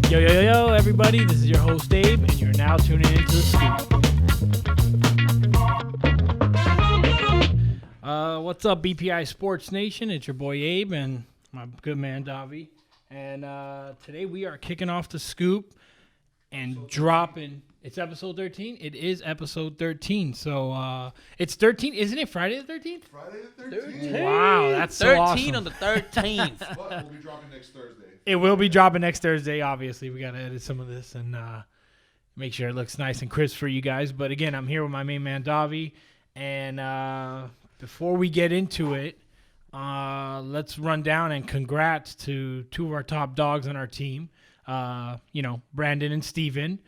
Yo, everybody, this is your host, Abe, and you're now tuning into The Scoop. What's up, BPI Sports Nation? It's your boy, Abe, and my good man, Davi. And today we are kicking off The Scoop and dropping... It's episode 13? It is episode 13. So, it's 13. Isn't it Friday the 13th? Friday the 13th. Wow, that's so 13 awesome. on the 13th. But we'll be dropping next Thursday. It will be dropping next Thursday, obviously. We got to edit some of this and make sure it looks nice and crisp for you guys. But, again, I'm here with my main man, Davi. And before we get into it, let's run down and congrats to two of our top dogs on our team, Brandon and Steven.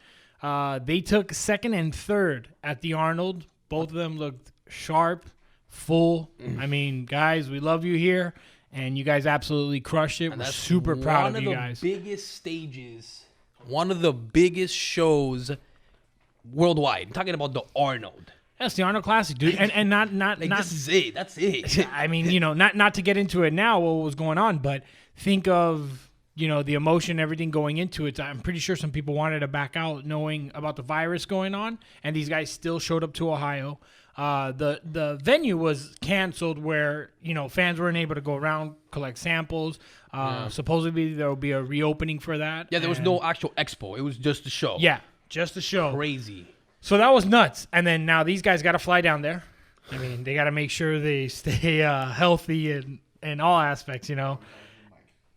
They took second and third at the Arnold. Both of them looked sharp, full. I mean, guys, we love you here, and you guys absolutely crushed it. We're super proud of you guys. One of the biggest stages, one of the biggest shows worldwide. I'm talking about the Arnold. That's the Arnold Classic, dude. And not this is it. That's it. I mean, not to get into it now, what was going on, but think of the emotion, everything going into it. I'm pretty sure some people wanted to back out knowing about the virus going on, and these guys still showed up to Ohio. The venue was canceled where, fans weren't able to go around, collect samples. Supposedly there will be a reopening for that. Yeah, there was no actual expo. It was just a show. Yeah, just a show. Crazy. So that was nuts. And then now these guys got to fly down there. I mean, they got to make sure they stay healthy in all aspects,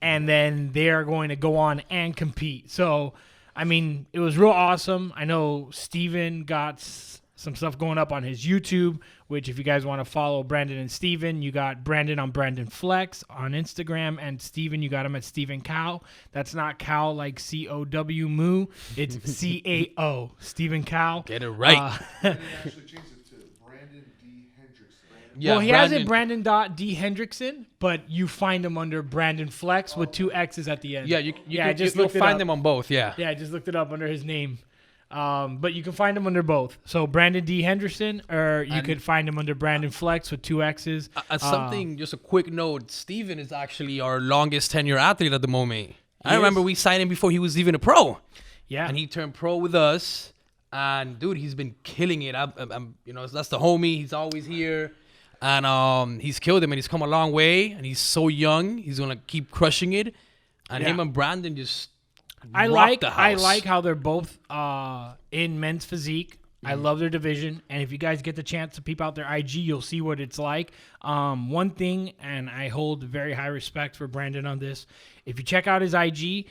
And then they are going to go on and compete. So, I mean, it was real awesome. I know Steven got some stuff going up on his YouTube, which if you guys want to follow Brandon and Steven, you got Brandon on Brandon Flex on Instagram, and Steven, you got him at Steven Cow. That's not cow like C-O-W moo. It's C-A-O, Steven Cow. Get it right. He actually changed it to Brandon D. Hendrickson. Yeah, well, he has it Brandon.D. Hendrickson, but you find him under Brandon Flex with two X's at the end. Yeah, you'll find them on both, yeah. Yeah, I just looked it up under his name. But you can find him under both. So Brandon D. Henderson, or you could find him under Brandon Flex with two X's. Just a quick note, Steven is actually our longest tenure athlete at the moment. I remember we signed him before he was even a pro. Yeah. And he turned pro with us. And, dude, he's been killing it. That's the homie. He's always here. And he's killed him, and he's come a long way. And he's so young. He's going to keep crushing it. And him and Brandon just I rock the house. like how they're both in men's physique. I love their division. And if you guys get the chance to peep out their IG, you'll see what it's like. One thing, and I hold very high respect for Brandon on this, if you check out his IG,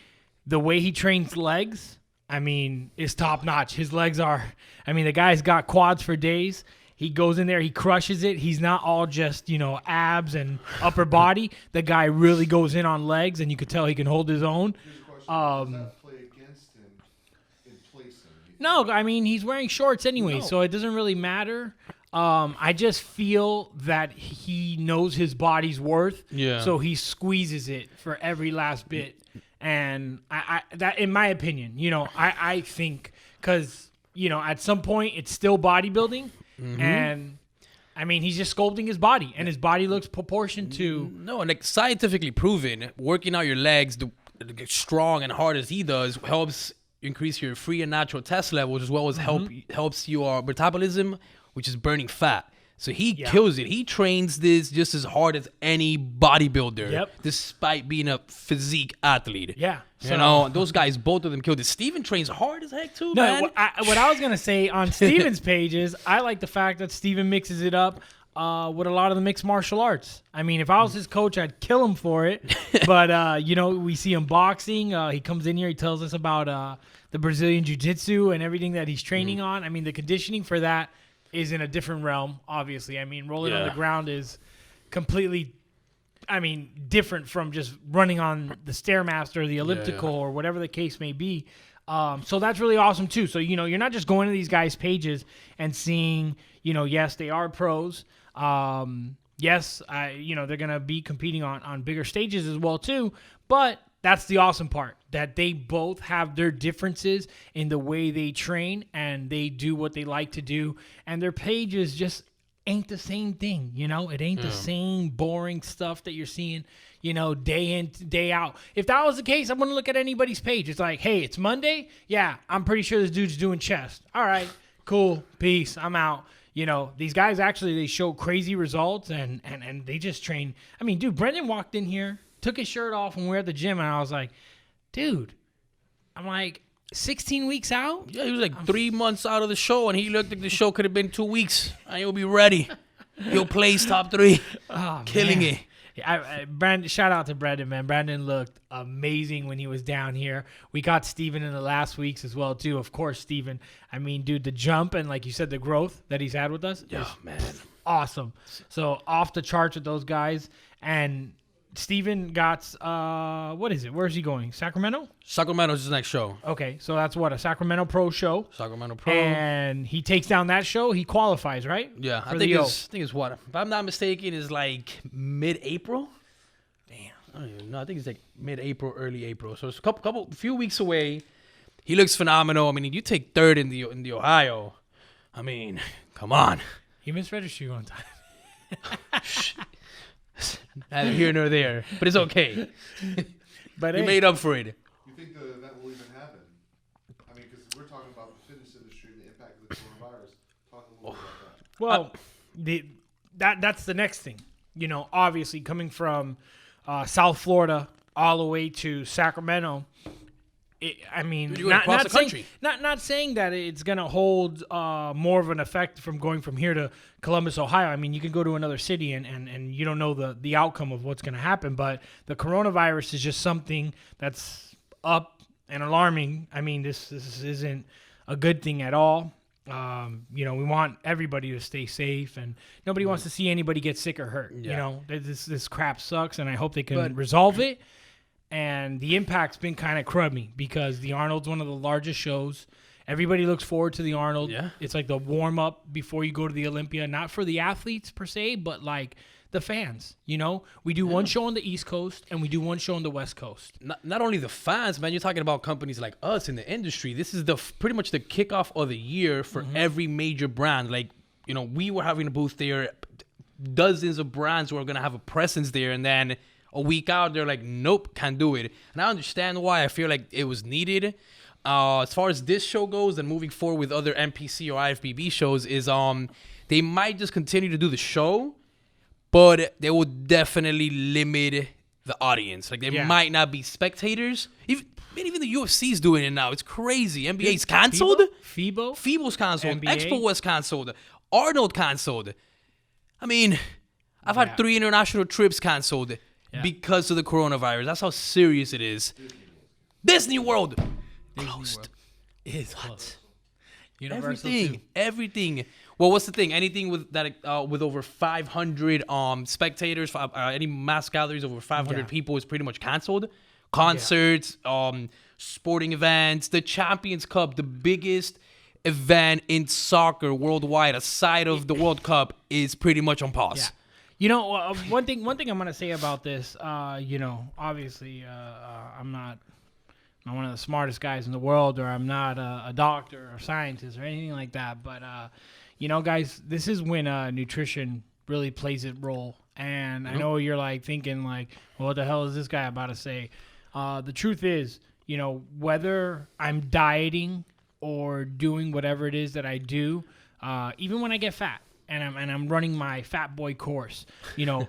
the way he trains legs, I mean, is top notch. His legs are, the guy's got quads for days. He goes in there, he crushes it. He's not all just, abs and upper body. The guy really goes in on legs, and you could tell he can hold his own. Does that play against him in placing? No, he's wearing shorts anyway, so it doesn't really matter. I just feel that he knows his body's worth, so he squeezes it for every last bit. And I that, in my opinion, I think because at some point it's still bodybuilding, and he's just sculpting his body, and his body looks proportioned to. No, and scientifically proven, working out your legs strong and hard as he does helps increase your free and natural test levels, as well as helps your metabolism, which is burning fat. So he kills it. He trains this just as hard as any bodybuilder, despite being a physique athlete. Yeah. Those guys, both of them killed it. Steven trains hard as heck too, no, man. What I was going to say on Steven's page is I like the fact that Steven mixes it up with a lot of the mixed martial arts. If I was his coach, I'd kill him for it. But, we see him boxing. He comes in here. He tells us about the Brazilian jiu-jitsu and everything that he's training on. The conditioning for that is in a different realm, obviously. Rolling on the ground is completely, different from just running on the Stairmaster or the elliptical or whatever the case may be. So that's really awesome, too. So, you're not just going to these guys' pages and seeing, yes, they are pros. Yes, they're going to be competing on bigger stages as well, too. But that's the awesome part, that they both have their differences in the way they train and they do what they like to do. And their pages just ain't the same thing. It ain't the same boring stuff that you're seeing, day in, day out. If that was the case, I wouldn't look at anybody's page. It's like, hey, it's Monday. Yeah, I'm pretty sure this dude's doing chest. All right, cool, peace, I'm out. These guys actually, they show crazy results and they just train. I mean, dude, Brendan walked in here, took his shirt off when we were at the gym, and I was like, dude, 16 weeks out? Yeah, he was like 3 months out of the show, and he looked like the show could have been 2 weeks, and he'll be ready. He'll place top 3. Oh, killing it. Brandon, shout out to Brandon, man. Brandon looked amazing when he was down here. We got Steven in the last weeks as well, too. Of course, Steven. I mean, dude, the jump and, like you said, the growth that he's had with us is awesome. So, off the charts with those guys. And Steven got, what is it? Where's he going? Sacramento? Sacramento's his next show. Okay, so that's a Sacramento Pro show. Sacramento Pro. And he takes down that show. He qualifies, right? Yeah, I think it's what? If I'm not mistaken, is like mid-April. Damn. I don't even know. I think it's like mid-April, early April. So it's a few weeks away. He looks phenomenal. I mean, you take third in the Ohio. I mean, come on. He misregistered you one time. Neither here nor there, but it's okay. But you made up for it. You think the event will even happen? I mean, because we're talking about the fitness industry and the impact of the coronavirus. Talk a little bit about that. Well, that's the next thing. Obviously coming from South Florida all the way to Sacramento. Not saying that it's going to hold more of an effect from going from here to Columbus, Ohio. I mean, you can go to another city and you don't know the outcome of what's going to happen. But the coronavirus is just something that's up and alarming. I mean, this isn't a good thing at all. We want everybody to stay safe, and nobody wants to see anybody get sick or hurt. Yeah. This crap sucks, and I hope they can resolve it. And the impact's been kind of crummy because the Arnold's one of the largest shows. Everybody looks forward to the Arnold. Yeah. It's like the warm-up before you go to the Olympia. Not for the athletes per se, but like the fans. We do one show on the East Coast and we do one show on the West Coast. Not only the fans, man. You're talking about companies like us in the industry. This is pretty much the kickoff of the year for every major brand. Like, we were having a booth there. Dozens of brands were going to have a presence there, and then a week out, they're like, nope, can't do it. And I understand why. I feel like it was needed. As far as this show goes and moving forward with other NPC or IFBB shows is they might just continue to do the show, but they will definitely limit the audience. Like, there might not be spectators. Even the UFC's doing it now. It's crazy. NBA's canceled. FIBO's canceled. NBA? Expo was canceled. Arnold canceled. I mean, I've had 3 international trips canceled. Yeah. Because of the coronavirus. That's how serious it is. Disney World closed. It's what? Everything. Well, what's the thing? Anything with that with over 500 spectators, any mass gatherings over 500 people is pretty much canceled. Concerts, sporting events, the Champions Cup, the biggest event in soccer worldwide aside of the World Cup, is pretty much on pause. Yeah. One thing I'm gonna say about this, obviously, I'm not one of the smartest guys in the world, or I'm not a doctor or scientist or anything like that. But guys, this is when nutrition really plays its role. And I know you're like thinking like, well, what the hell is this guy about to say? The truth is, whether I'm dieting or doing whatever it is that I do, even when I get fat. And I'm running my fat boy course.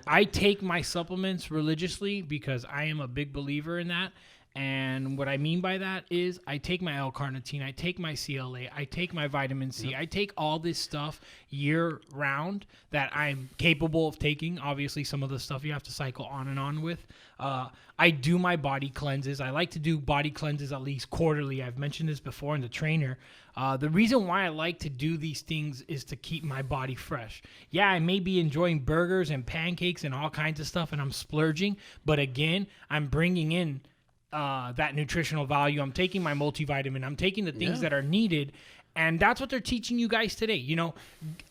I take my supplements religiously because I am a big believer in that. And what I mean by that is I take my L-carnitine, I take my CLA, I take my vitamin C, I take all this stuff year round that I'm capable of taking. Obviously, some of the stuff you have to cycle on and on with. I do my body cleanses. I like to do body cleanses at least quarterly. I've mentioned this before in the trainer. The reason why I like to do these things is to keep my body fresh. Yeah, I may be enjoying burgers and pancakes and all kinds of stuff, and I'm splurging. But again, I'm bringing in that nutritional value. I'm taking my multivitamin. I'm taking the things that are needed. And that's what they're teaching you guys today. You know,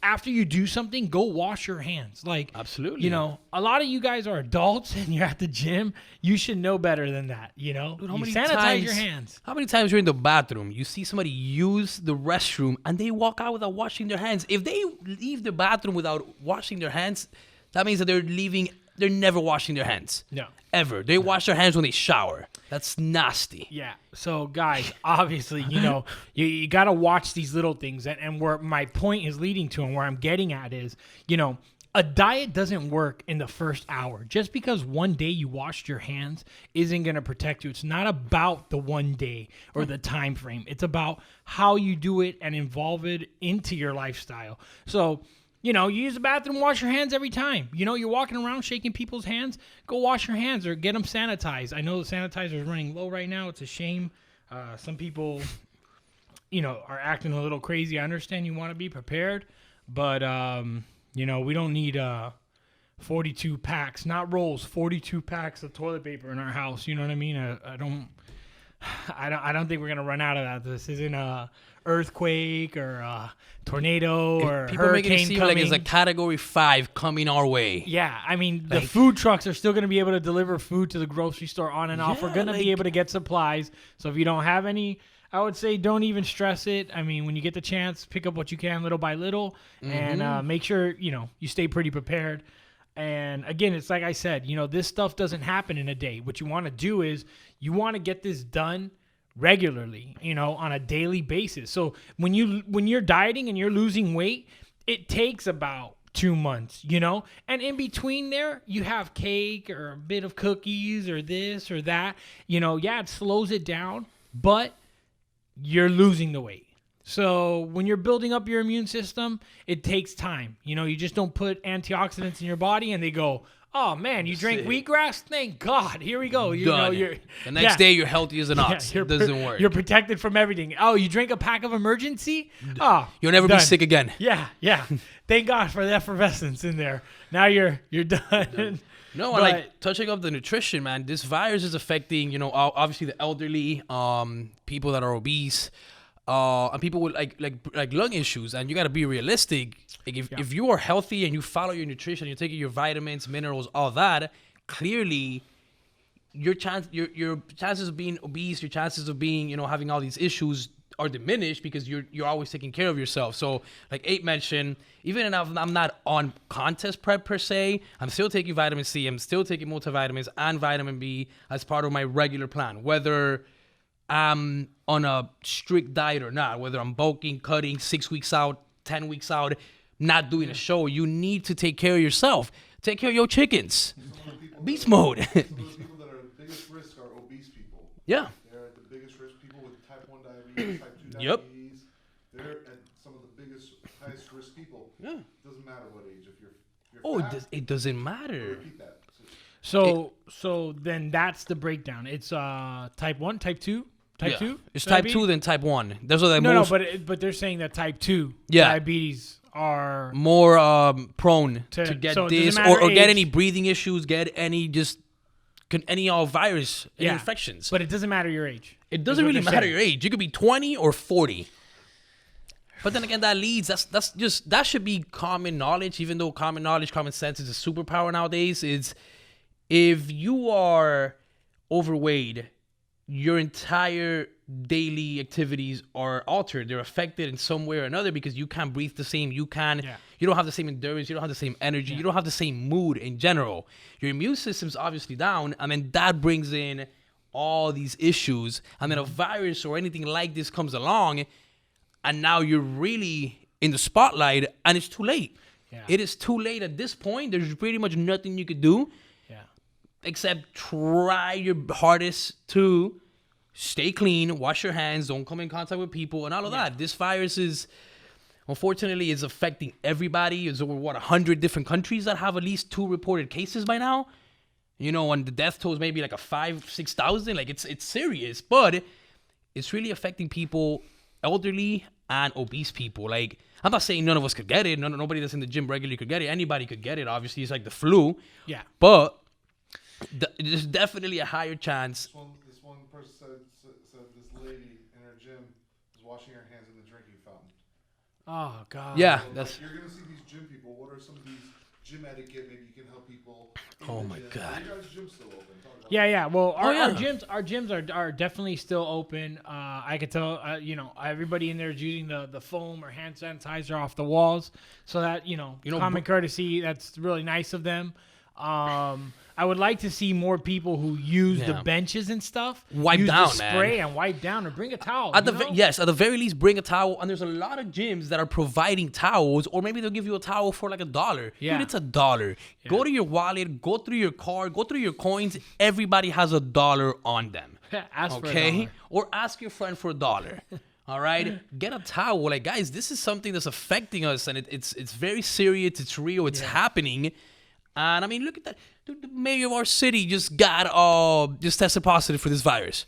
after you do something, go wash your hands. Like, Absolutely. You know, a lot of you guys are adults and you're at the gym. You should know better than that. You know, Dude, you sanitize your hands. How many times you're in the bathroom, you see somebody use the restroom and they walk out without washing their hands? If they leave the bathroom without washing their hands, that means that they're never washing their hands. No. Ever. They wash their hands when they shower. That's nasty. Yeah. So, guys, obviously, you know, you got to watch these little things. And where my point is leading to and where I'm getting at is, you know, a diet doesn't work in the first hour. Just because one day you washed your hands isn't going to protect you. It's not about the one day or the time frame. It's about how you do it and involve it into your lifestyle. So, you know, you use the bathroom, wash your hands every time. You know, you're walking around shaking people's hands, go wash your hands or get them sanitized. I know the sanitizer is running low right now. It's a shame. Some people, you know, are acting a little crazy. I understand you want to be prepared, but, you know, we don't need 42 packs, not rolls, 42 packs of toilet paper in our house. You know what I mean? I don't think we're going to run out of that. This isn't a earthquake or a tornado or people hurricane making it seem coming. like it's a Category 5 coming our way. Yeah, I mean, the food trucks are still going to be able to deliver food to the grocery store on and off. We're going to be able to get supplies. So if you don't have any, I would say don't even stress it. I mean, when you get the chance, pick up what you can little by little and make sure, you know, you stay pretty prepared. And again, it's like I said, you know, this stuff doesn't happen in a day. What you want to do is you want to get this done regularly, you know, on a daily basis. So when you're dieting and you're losing weight, it takes about 2 months, you know, and in between there, you have cake or a bit of cookies or this or that, you know, yeah, it slows it down, but you're losing the weight. So when you're building up your immune system, it takes time. You know, you just don't put antioxidants in your body and they go, oh man, you drank wheatgrass? Thank God. Here we go. You know, the next day you're healthy as an ox. It doesn't work. You're protected from everything. Oh, you drank a pack of emergency? Oh, you'll never done. be sick again. Yeah. Thank God for the effervescence in there. Now you're done. No, and like touching up the nutrition, man, this virus is affecting, you know, obviously the elderly, people that are obese, and people with like lung issues. And you got to be realistic. Like if you are healthy and you follow your nutrition, you're taking your vitamins, minerals, all that, clearly your chances of being obese, your chances of being, you know, having all these issues are diminished because you're always taking care of yourself. So like Abe mentioned, even if I'm not on contest prep per se, I'm still taking vitamin C, I'm still taking multivitamins and vitamin B as part of my regular plan, whether I'm on a strict diet or not, whether I'm bulking, cutting 6 weeks out, 10 weeks out, not doing a show. You need to take care of yourself. Take care of your chickens. Beast mode. Some of the people that are at the biggest risk are obese people. Yeah. They're at the biggest risk. People with type 1 diabetes, type 2 Yep. diabetes. They're at some of the biggest, highest risk people. Yeah. Doesn't matter what age. If you're Oh, fat, it doesn't matter. repeat that. So then that's the breakdown. It's type 1, type 2, type 2. It's type 2 then type 1. Those are the No, most but they're saying that type 2 Yeah. diabetes are more prone To- to get so it doesn't this matter or get age. any breathing issues, get any virus, any infections. But it doesn't matter your age. It is doesn't what really they're matter saying. your age. You could be 20 or 40. But then again, that should be common knowledge, even though common knowledge, common sense is a superpower nowadays. Is if you are overweight, your entire daily activities are altered. They're affected in some way or another because you can't breathe the same. You don't have the same endurance. You don't have the same energy. You don't have the same mood in general. Your immune system's obviously down, and then that brings in all these issues. And then a virus or anything like this comes along, and now you're really in the spotlight, and it's too late. Yeah. It is too late at this point. There's pretty much nothing you could do except try your hardest to stay clean, wash your hands, don't come in contact with people, and all of that. This virus is, unfortunately, is affecting everybody. There's over, 100 different countries that have at least 2 reported cases by now. You know, and the death toll is maybe like a 5,000-6,000. Like, it's serious, but it's really affecting people, elderly and obese people. Like, I'm not saying none of us could get it. Nobody that's in the gym regularly could get it. Anybody could get it. Obviously, it's like the flu. Yeah. But there's definitely a higher chance. This one person said this lady in her gym is washing our hands in the drinking fountain. Oh God. Yeah, So, that's. like, you're gonna see these gym people. What are some of these gym etiquette? Maybe you can help people. Oh my God. Are your guys' gyms still open? Talk about Yeah. Well, our yeah. our gyms are definitely still open. I could tell, everybody in there is using the foam or hand sanitizer off the walls, so that common courtesy. That's really nice of them. I would like to see more people who use the benches and stuff Wipe use down, the spray and wipe down, or bring a towel. At the very least, bring a towel. And there's a lot of gyms that are providing towels, or maybe they'll give you a towel for like $1. Yeah. Dude, it's $1. Yeah. Go to your wallet, go through your card, go through your coins. Everybody has $1 on them. Ask for $1. Or ask your friend for $1. All right, get a towel. Like, guys, this is something that's affecting us, and it's very serious. It's real. It's happening. And I mean, look at that. Dude, the mayor of our city just tested positive for this virus.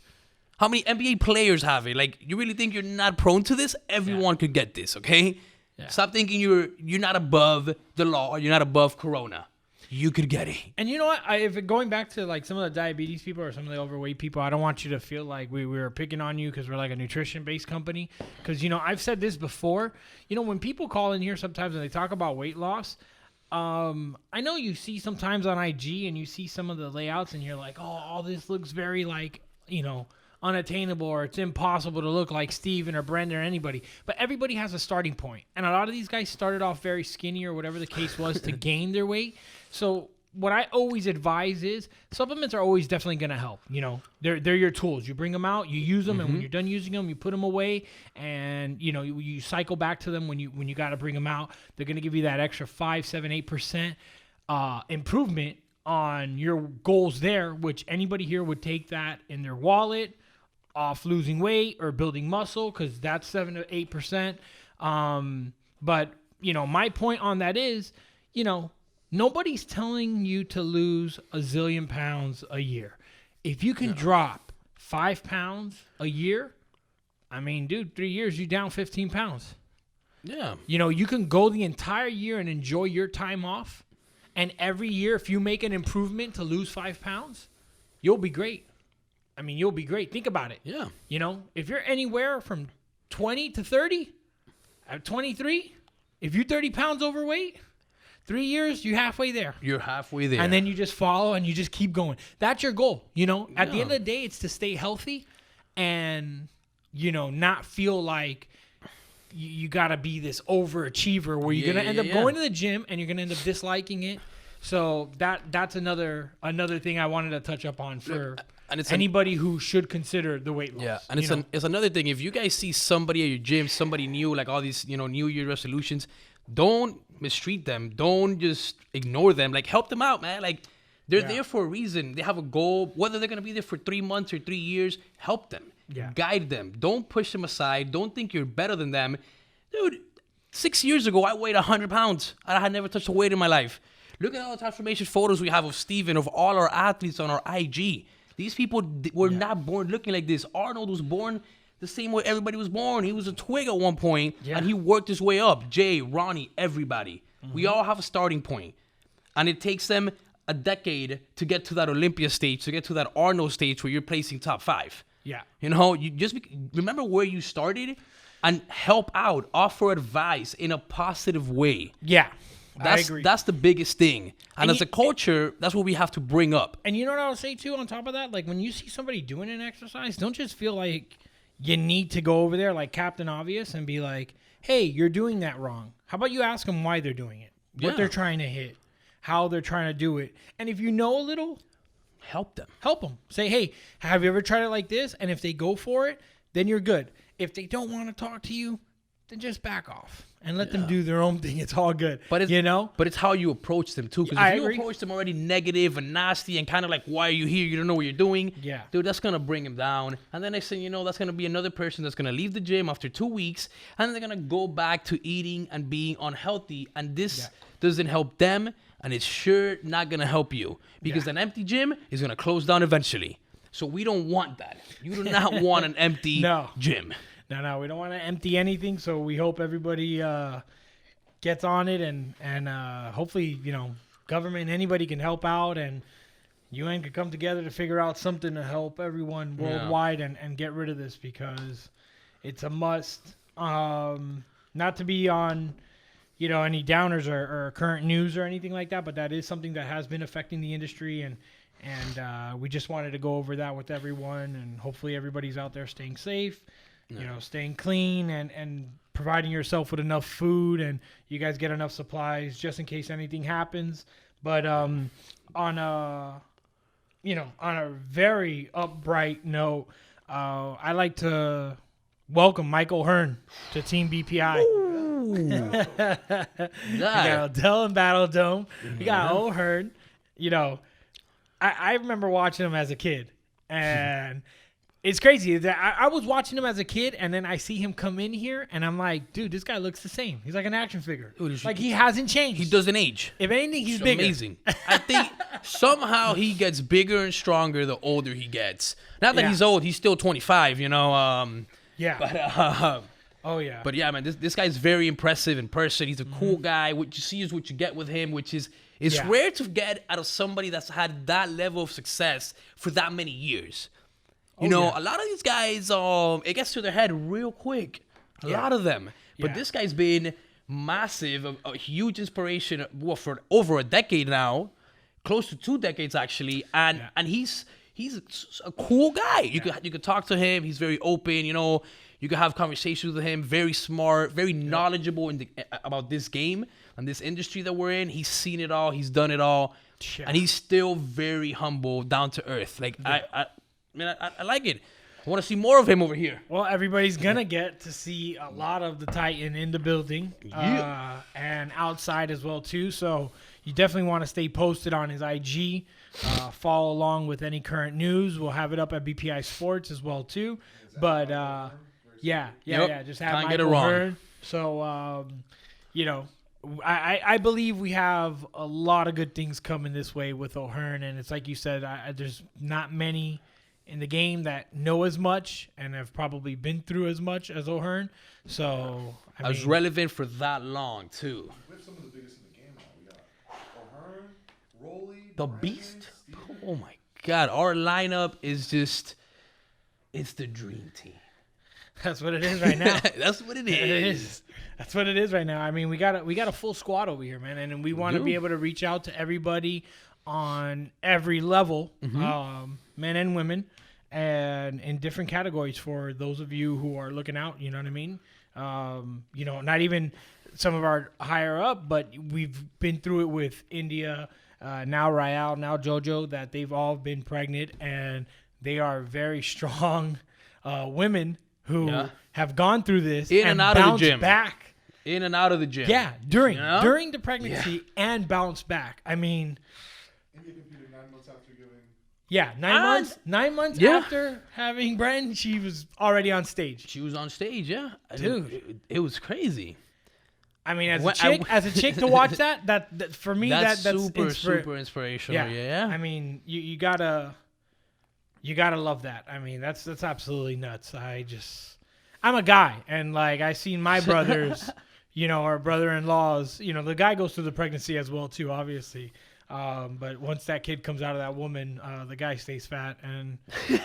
How many NBA players have it? Like, you really think you're not prone to this? Everyone could get this, okay? Yeah. Stop thinking you're not above the law. You're not above Corona. You could get it. And you know what? If going back to like some of the diabetes people or some of the overweight people, I don't want you to feel like we were picking on you because we're like a nutrition-based company. Because, I've said this before. When people call in here sometimes and they talk about weight loss, I know you see sometimes on IG and you see some of the layouts and you're like, oh, all this looks very like, unattainable, or it's impossible to look like Steven or Brenda or anybody. But everybody has a starting point. And a lot of these guys started off very skinny or whatever the case was to gain their weight. So what I always advise is supplements are always definitely going to help. They're your tools. You bring them out, you use them, and when you're done using them, you put them away, and you cycle back to them when you got to bring them out. They're going to give you that extra 5, 7, 8% improvement on your goals there, which anybody here would take that in their wallet off losing weight or building muscle, because that's 7 to 8%. But my point on that is, nobody's telling you to lose a zillion pounds a year. If you can drop 5 pounds a year, I mean, dude, 3 years, you down 15 pounds. Yeah. You can go the entire year and enjoy your time off. And every year, if you make an improvement to lose 5 pounds, you'll be great. I mean, you'll be great. Think about it. Yeah. If you're anywhere from 20 to 30, at 23, if you're 30 pounds overweight, 3 years, you're halfway there. You're halfway there. And then you just follow and you just keep going. That's your goal. At the end of the day, it's to stay healthy and, not feel like you got to be this overachiever where you're going to end up going to the gym and you're going to end up disliking it. So that's another thing I wanted to touch up on for anybody who should consider the weight loss. Yeah, and it's another thing. If you guys see somebody at your gym, somebody new, like all these, New Year resolutions, don't mistreat them. Don't just ignore them. Like, help them out, man. Like, they're there for a reason. They have a goal. Whether they're going to be there for 3 months or 3 years, help them. Yeah. Guide them. Don't push them aside. Don't think you're better than them. Dude, 6 years ago, I weighed 100 pounds. I had never touched a weight in my life. Look at all the transformation photos we have of Steven, of all our athletes on our IG. These people were not born looking like this. Arnold was born the same way everybody was born. He was a twig at one point, and he worked his way up. Jay, Ronnie, everybody. We all have a starting point. And it takes them a decade to get to that Olympia stage, to get to that Arnold stage where you're placing top 5. Yeah. You just remember where you started and help out, offer advice in a positive way. Yeah. I agree. That's the biggest thing. And as a culture, that's what we have to bring up. And you know what I'll say too on top of that? Like, when you see somebody doing an exercise, don't just feel like you need to go over there like Captain Obvious and be like, hey, you're doing that wrong. How about you ask them why they're doing it, what they're trying to hit, how they're trying to do it. And if you know a little, help them. Say, hey, have you ever tried it like this? And if they go for it, then you're good. If they don't want to talk to you, then just back off and let them do their own thing. It's all good. But it's how you approach them too. Because if you approach them already negative and nasty and kind of like, why are you here? You don't know what you're doing. Yeah. Dude, that's going to bring them down. And then next thing you know, that's going to be another person that's going to leave the gym after 2 weeks. And then they're going to go back to eating and being unhealthy. And this doesn't help them. And it's sure not going to help you. Because an empty gym is going to close down eventually. So we don't want that. You do not want an empty gym. No, we don't want to empty anything. So we hope everybody gets on it, and hopefully, government, anybody can help out, and UN can come together to figure out something to help everyone worldwide and get rid of this, because It's a must. Not to be on, any downers or current news or anything like that, but that is something that has been affecting the industry, and we just wanted to go over that with everyone, and hopefully everybody's out there staying safe, staying clean, and providing yourself with enough food, and you guys get enough supplies just in case anything happens. But on a very upright note, I like to welcome Mike O'Hearn to Team BPI. We got Odell and Battle Dome. We got O'Hearn. I remember watching him as a kid, and it's crazy that I was watching him as a kid, and then I see him come in here, and I'm like, dude, this guy looks the same. He's like an action figure. Dude, like, he hasn't changed. He doesn't age. If anything, he's it's bigger. Amazing. I think somehow he gets bigger and stronger the older he gets. Not that he's old. He's still 25, Yeah. But, oh, yeah. But, yeah, man, this guy's very impressive in person. He's a cool guy. What you see is what you get with him, which is it's rare to get out of somebody that's had that level of success for that many years. A lot of these guys, it gets to their head real quick. A lot of them. But this guy's been massive, a huge inspiration for over a decade now, close to 2 decades actually, and he's a cool guy. You could talk to him. He's very open. You could have conversations with him. Very smart, very knowledgeable about this game and this industry that we're in. He's seen it all. He's done it all, and he's still very humble, down to earth. Like I like it. I want to see more of him over here. Well, everybody's going to get to see a lot of the Titan in the building and outside as well, too. So you definitely want to stay posted on his IG. Follow along with any current news. We'll have it up at BPI Sports as well, too. But, just have Can't Michael get it wrong. Hearn. So, I believe we have a lot of good things coming this way with O'Hearn. And it's like you said, there's not many in the game that know as much and have probably been through as much as O'Hearn. So I was relevant for that long too. We have some of the biggest in the game now. We got O'Hearn, Rolly, The Brandon, Beast. Steven. Oh my God, our lineup is it's the dream team. that's what it is right now. That's what it is. It is. That's what it is right now. I mean, we got a full squad over here, man, and we want to be able to reach out to everybody on every level, men and women, and in different categories for those of you who are looking out. You know what I mean? Not even some of our higher up, but we've been through it with India, now Rayal, now JoJo, that they've all been pregnant, and they are very strong women who have gone through this and out of the gym. Back. In and out of the gym. Yeah, during the pregnancy and bounce back. I mean, India competed 9 months after giving. yeah, 9 months after having Bren, she was already on stage. She was on stage, yeah. Dude. It was crazy. I mean, as a chick to watch that for me, that's super inspirational. Yeah. I mean, you gotta love that. I mean, that's absolutely nuts. I'm a guy, and like I seen my brothers, or brother-in-laws. The guy goes through the pregnancy as well too, obviously. But once that kid comes out of that woman, the guy stays fat, and she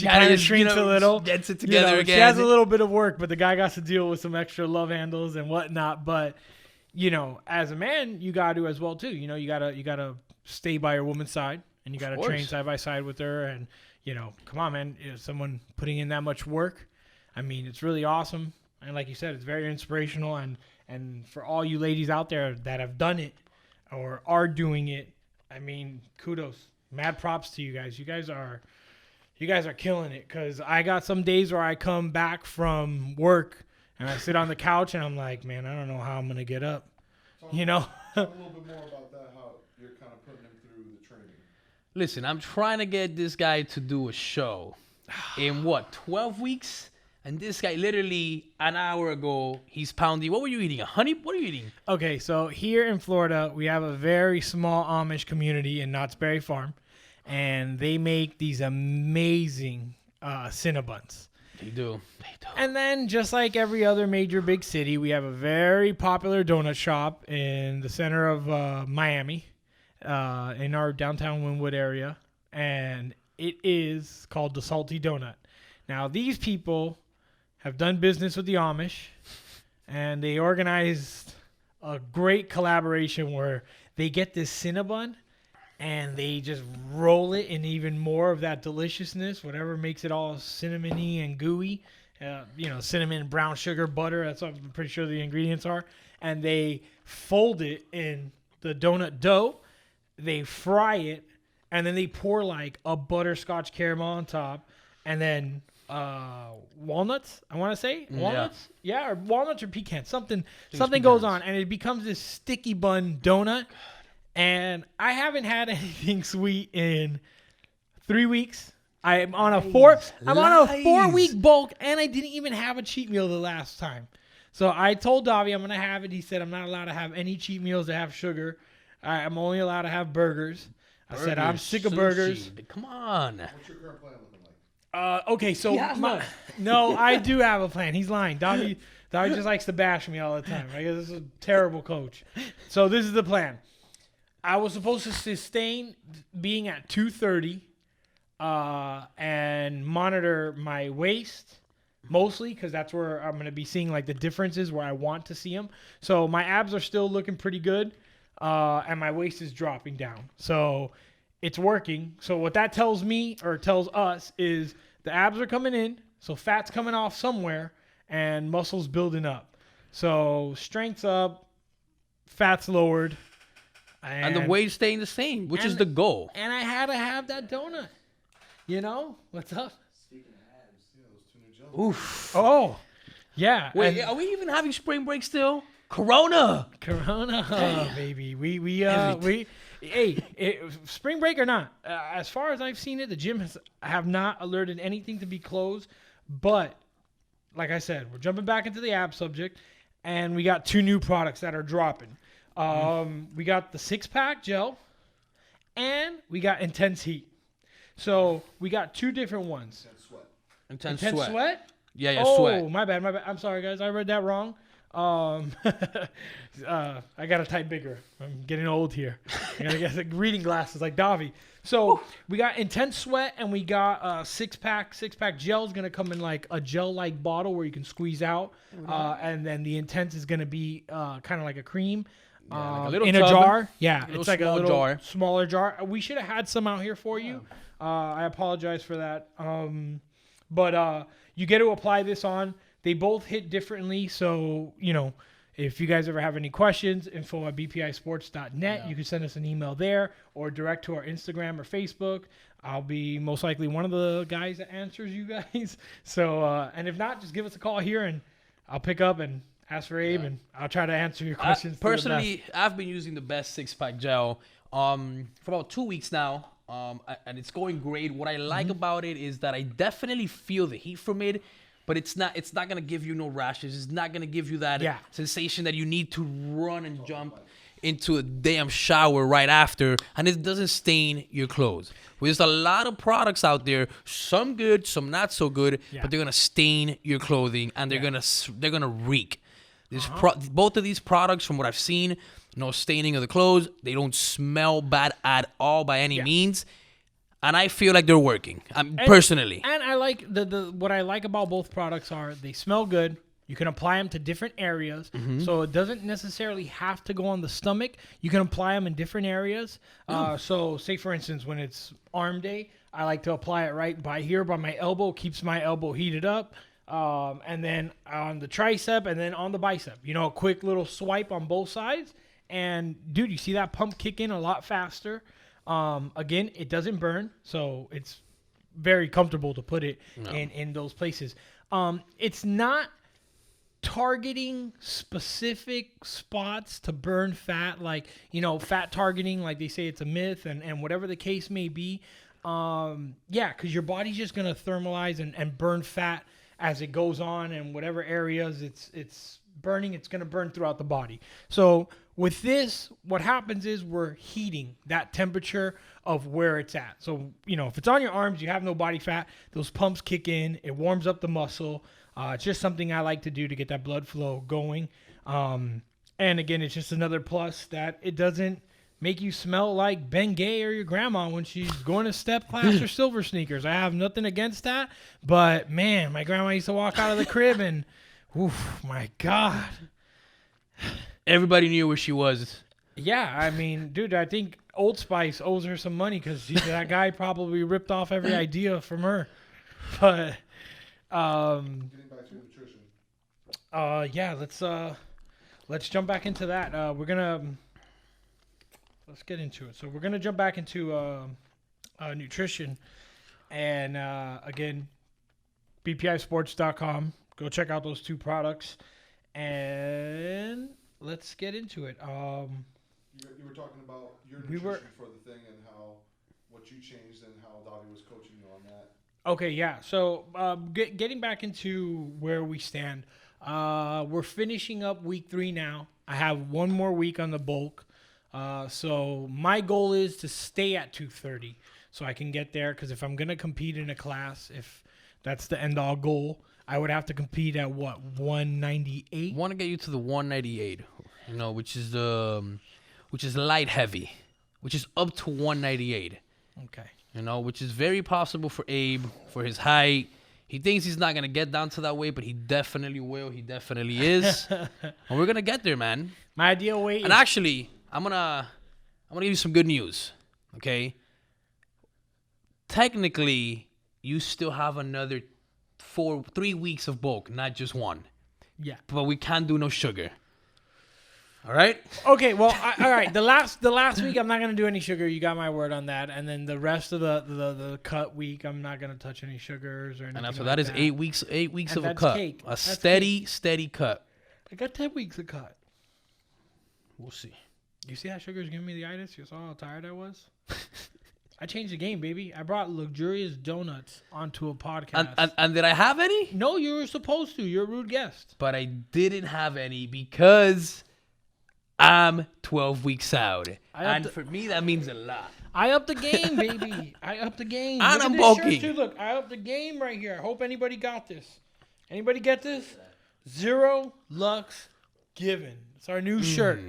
kind of shrinks a little, gets it together again. She has a little bit of work, but the guy got to deal with some extra love handles and whatnot. But as a man, you gotta do as well too. You gotta stay by your woman's side, and you gotta train side by side with her. And come on, man, someone putting in that much work. I mean, it's really awesome, and like you said, it's very inspirational. And for all you ladies out there that have done it or are doing it, I mean, kudos, mad props to you guys. You guys are killing it. Cause I got some days where I come back from work and I sit on the couch and I'm like, man, I don't know how I'm gonna get up. Talk a little bit more about that. How you're kind of putting him through the training. Listen, I'm trying to get this guy to do a show in 12 weeks? And this guy, literally an hour ago, he's pounding. What were you eating? A honey? What are you eating? Okay, so here in Florida, we have a very small Amish community in Knott's Berry Farm, and they make these amazing Cinnabons. They do. And then, just like every other major big city, we have a very popular donut shop in the center of Miami, in our downtown Wynwood area, and it is called the Salty Donut. Now, these people have done business with the Amish, and they organized a great collaboration where they get this Cinnabon and they just roll it in even more of that deliciousness, whatever makes it all cinnamony and gooey. Cinnamon, brown sugar, butter. That's what I'm pretty sure the ingredients are. And they fold it in the donut dough. They fry it, and then they pour like a butterscotch caramel on top, and then walnuts. I want to say walnuts. Yeah, or walnuts or pecans. Something goes on, and it becomes this sticky bun donut. And I haven't had anything sweet in 3 weeks. I'm on a 4-week bulk, and I didn't even have a cheat meal the last time. So I told Davi I'm gonna have it. He said I'm not allowed to have any cheat meals that have sugar. I'm only allowed to have burgers. I said I'm sick of burgers. Come on. What's your current plan looking like? Okay, so no, I do have a plan. He's lying. Davi just likes to bash me all the time. Right? This is a terrible coach. So this is the plan. I was supposed to sustain being at 230. And monitor my waist mostly because that's where I'm going to be seeing like the differences where I want to see them. So my abs are still looking pretty good, and my waist is dropping down. So it's working. So what that tells me or tells us is the abs are coming in, so fat's coming off somewhere, and muscle's building up. So strength's up, fat's lowered. And the weight's staying the same, which is the goal. And I had to have that donut. You know? What's up? Speaking of abs, those 2 new gels. Oof. Oh, yeah. Wait, are we even having spring break still? Corona, baby. Spring break or not, as far as I've seen it, the gym have not alerted anything to be closed. But like I said, we're jumping back into the ab subject, and we got 2 new products that are dropping. We got the 6-pack gel, and we got Intense Heat. So we got 2 different ones. Intense sweat? Yeah, sweat. Oh, my bad. I'm sorry, guys. I read that wrong. I got to type bigger. I'm getting old here. I got to get the reading glasses like Davi. So we got Intense Sweat, and we got 6-pack. 6-pack gel is going to come in like a gel-like bottle where you can squeeze out. And then the Intense is going to be kind of like a cream. Like a little in tub. a jar. Yeah, it's like a little jar. smaller jar. We should have had some out here for you. I apologize for that. But you get to apply this on. They both hit differently. So, if you guys ever have any questions, info@bpisports.net. You can send us an email there or direct to our Instagram or Facebook. I'll be most likely one of the guys that answers you guys. So, and if not, just give us a call here and I'll pick up and ask for Abe and I'll try to answer your questions. Personally, I've been using the best 6-pack gel for about 2 weeks now. And it's going great. What I like about it is that I definitely feel the heat from it, but it's not gonna give you no rashes. It's not gonna give you that sensation that you need to run and jump into a damn shower right after, and it doesn't stain your clothes. There's a lot of products out there, some good, some not so good, but they're gonna stain your clothing and they're gonna reek. Both of these products, from what I've seen, no staining of the clothes. They don't smell bad at all by any means. And I feel like they're working, personally. And I like what I like about both products are they smell good. You can apply them to different areas. So it doesn't necessarily have to go on the stomach. You can apply them in different areas. So say, for instance, when it's arm day, I like to apply it right by here, by my elbow. Keeps my elbow heated up. And then on the tricep and then on the bicep. A quick little swipe on both sides. And, dude, you see that pump kick in a lot faster. Again, it doesn't burn, so it's very comfortable to put it in those places. It's not targeting specific spots to burn fat, like, fat targeting, like they say it's a myth and whatever the case may be. Because your body's just going to thermalize and burn fat as it goes on, and whatever areas it's burning, it's going to burn throughout the body. So with this, what happens is we're heating that temperature of where it's at. So, if it's on your arms, you have no body fat, those pumps kick in, it warms up the muscle. It's just something I like to do to get that blood flow going. And again, it's just another plus that it doesn't make you smell like Ben Gay or your grandma when she's going to step class or silver sneakers. I have nothing against that, but man, my grandma used to walk out of the crib and, oof, my God. Everybody knew where she was. Yeah, I mean, dude, I think Old Spice owes her some money because that guy probably ripped off every idea from her. But, Getting back to nutrition. yeah, let's jump back into that. Let's get into it. So we're gonna jump back into nutrition, and again, BPISports.com. Go check out those 2 products, and let's get into it. You were talking about your nutrition for the thing and what you changed and how Davi was coaching you on that. Okay, yeah. So getting back into where we stand, we're finishing up week 3 now. I have 1 more week on the bulk. So my goal is to stay at 230 so I can get there, because if I'm going to compete in a class, if that's the end-all goal, I would have to compete at, 198? Want to get you to the 198, which is light heavy, which is up to 198. Okay. Which is very possible for Abe, for his height. He thinks he's not going to get down to that weight, but he definitely will. He definitely is. And we're going to get there, man. My ideal weight And actually, I'm gonna give you some good news, okay? Technically, you still have another 3 weeks of bulk, not just 1. Yeah. But we can't do no sugar. All right? Okay, well, all right. The last week, I'm not going to do any sugar. You got my word on that. And then the rest of the cut week, I'm not going to touch any sugars or anything. And so like that is that. 8 weeks And of a that's cut. cake. A That's steady cut. I got 10 weeks of cut. We'll see. You see how sugar's giving me the itis? You saw how tired I was? I changed the game, baby. I brought luxurious donuts onto a podcast. And did I have any? No, you were supposed to. You're a rude guest. But I didn't have any because I'm 12 weeks out. And for me, that means a lot. I upped the game, baby. I upped the game. And Look I'm at this bulking. shirt, too. Look, I upped the game right here. I hope anybody got this. Anybody get this? 0 Lux Given. It's our new shirt.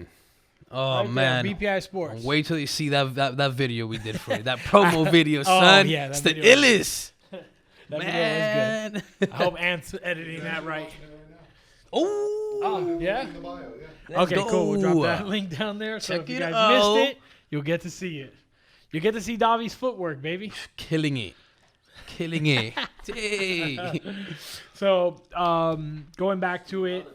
Oh, Right man. there, BPI Sports. Wait till you see that video we did for it. That promo video, son. yeah, that it's the video was- illest. That Man. video was good. I hope Ant's editing that right. Oh. Yeah? In the bio, yeah. Let's Okay, cool. We'll drop go. that link down there. So Check if you it guys out. missed it, you'll get to see it. You'll get to see Davi's footwork, baby. Killing it. Dang. So, going back to it.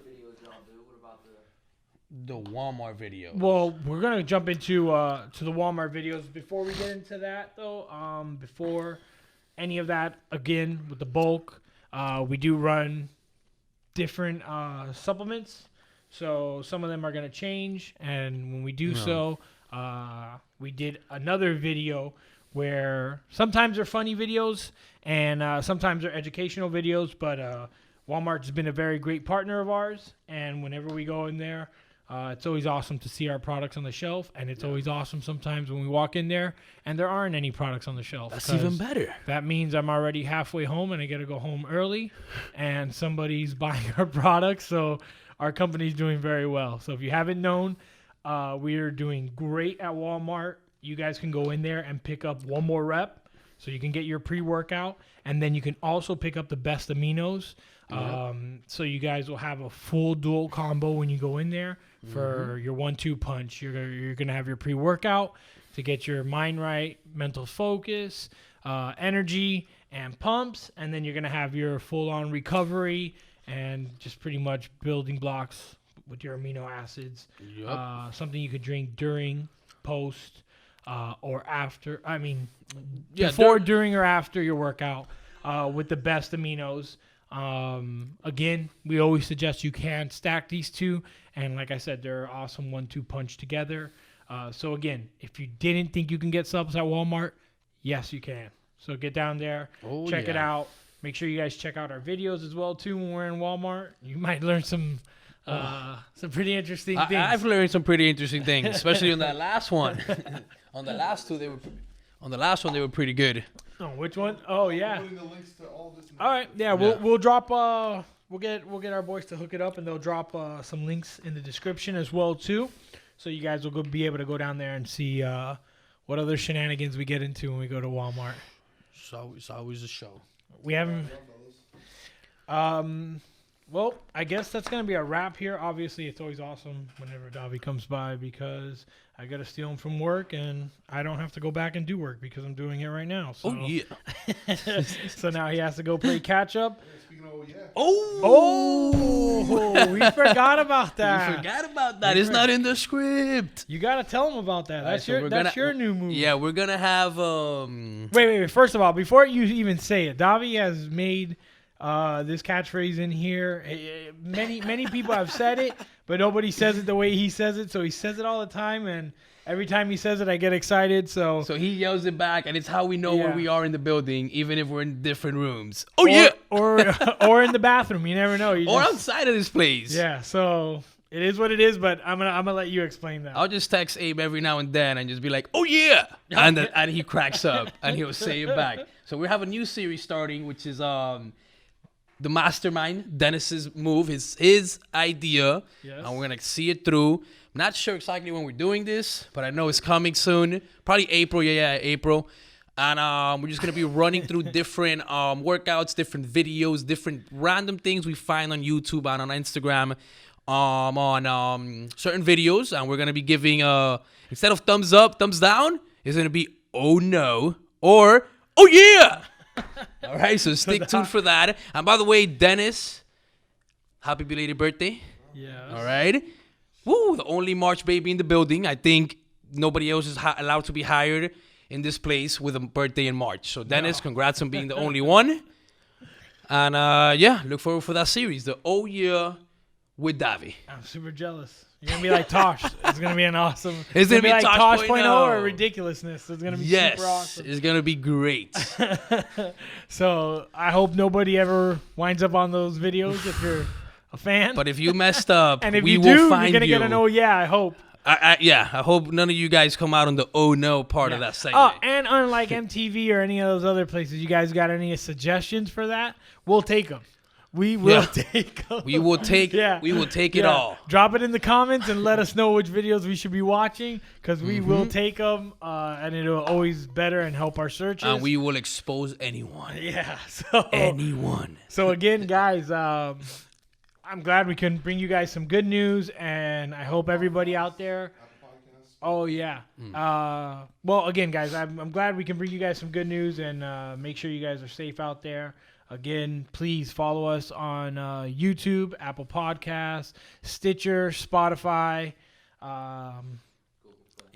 The Walmart video. Well, we're gonna jump into to the Walmart videos. Before we get into that, though, before any of that, again with the bulk, we do run different supplements. So some of them are gonna change, and when we do so, we did another video where sometimes they're funny videos and sometimes they're educational videos. But Walmart's been a very great partner of ours, and whenever we go in there. It's always awesome to see our products on the shelf, and it's always awesome sometimes when we walk in there and there aren't any products on the shelf. That's even better. That means I'm already halfway home and I got to go home early, and somebody's buying our products, so our company's doing very well. So if you haven't known, we are doing great at Walmart. You guys can go in there and pick up 1 more rep, so you can get your pre-workout, and then you can also pick up the best aminos. So you guys will have a full dual combo when you go in there for your 1-2 punch. You're gonna have your pre-workout to get your mind right, mental focus, energy, and pumps, and then you're gonna have your full-on recovery and just pretty much building blocks with your amino acids. Yep. Something you could drink during, post, or after. I mean, Yeah, before, during, or after your workout with the best aminos. Again, we always suggest you can stack these 2, and like I said, they're awesome 1-2 punch together. So again, if you didn't think you can get subs at Walmart, yes, you can. So get down there, check it out. Make sure you guys check out our videos as well too when we're in Walmart. You might learn some pretty interesting things. I've learned some pretty interesting things, especially on that last one. On the last 2, they were pretty good. Oh, which one? Oh, yeah. Putting the links to all this. All right, yeah, we'll drop. We'll get our boys to hook it up, and they'll drop some links in the description as well too. So you guys will be able to go down there and see what other shenanigans we get into when we go to Walmart. It's always a show. We haven't. Well, I guess that's going to be a wrap here. Obviously, it's always awesome whenever Davi comes by because I got to steal him from work, and I don't have to go back and do work because I'm doing it right now. So. Oh, yeah. So now he has to go play catch-up. Oh, we forgot about that. We forgot about that. It's not in the script. You got to tell him about that. That's your new movie. Yeah, we're going to have... Wait. First of all, before you even say it, Davi has made... this catchphrase in here. Many people have said it, but nobody says it the way he says it. So he says it all the time, and every time he says it, I get excited. So he yells it back, and it's how we know where we are in the building, even if we're in different rooms. Or in the bathroom. You never know. Outside of this place. Yeah. So it is what it is. But I'm gonna let you explain that. I'll just text Abe every now and then and just be like, "Oh yeah," and he cracks up and he'll say it back. So we have a new series starting, which is the mastermind, Dennis's move, his idea, and we're going to see it through. I'm not sure exactly when we're doing this, but I know it's coming soon. Probably April, April. And we're just going to be running through different workouts, different videos, different random things we find on YouTube and on Instagram on certain videos. And we're going to be giving, instead of thumbs up, thumbs down, it's going to be, oh no, or, oh yeah. All right, so stick tuned for that. And by the way, Dennis, happy belated birthday. Yeah. All right. Woo, the only March baby in the building. I think nobody else is allowed to be hired in this place with a birthday in March. So, Dennis, congrats on being the only one. And, look forward for that series, the Oh Yeah with Davi. I'm super jealous. You're going to be like Tosh. It's going to be an awesome... It's going to be like Tosh 0 or Ridiculousness. It's going to be super awesome. Yes, it's going to be great. So I hope nobody ever winds up on those videos if you're a fan. But if you messed up, and if we you will do, find you. You're going to get an oh yeah, I hope. I hope none of you guys come out on the oh no part of that segment. Oh, and unlike MTV or any of those other places, you guys got any suggestions for that? We'll take them. We will take them. We will take it all. Drop it in the comments and let us know which videos we should be watching because we will take them and it'll always better and help our searches. And we will expose anyone. Yeah. So anyone. So again, guys, I'm glad we can bring you guys some good news and I hope everybody out there. Oh, yeah. Well, again, guys, I'm glad we can bring you guys some good news and make sure you guys are safe out there. Again, please follow us on YouTube, Apple Podcasts, Stitcher, Spotify,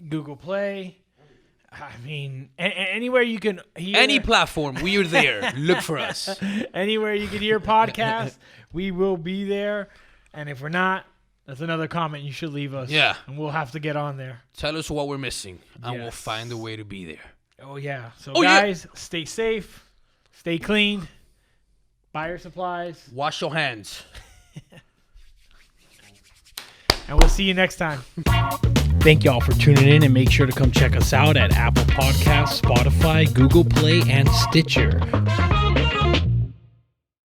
Google Play. I mean, anywhere you can hear. Any platform, we are there. Look for us. Anywhere you can hear podcasts, we will be there. And if we're not, that's another comment you should leave us. Yeah. And we'll have to get on there. Tell us what we're missing, and we'll find a way to be there. Oh, yeah. So, guys, stay safe, stay clean. Buy your supplies. Wash your hands. And we'll see you next time. Thank y'all for tuning in and make sure to come check us out at Apple Podcasts, Spotify, Google Play, and Stitcher.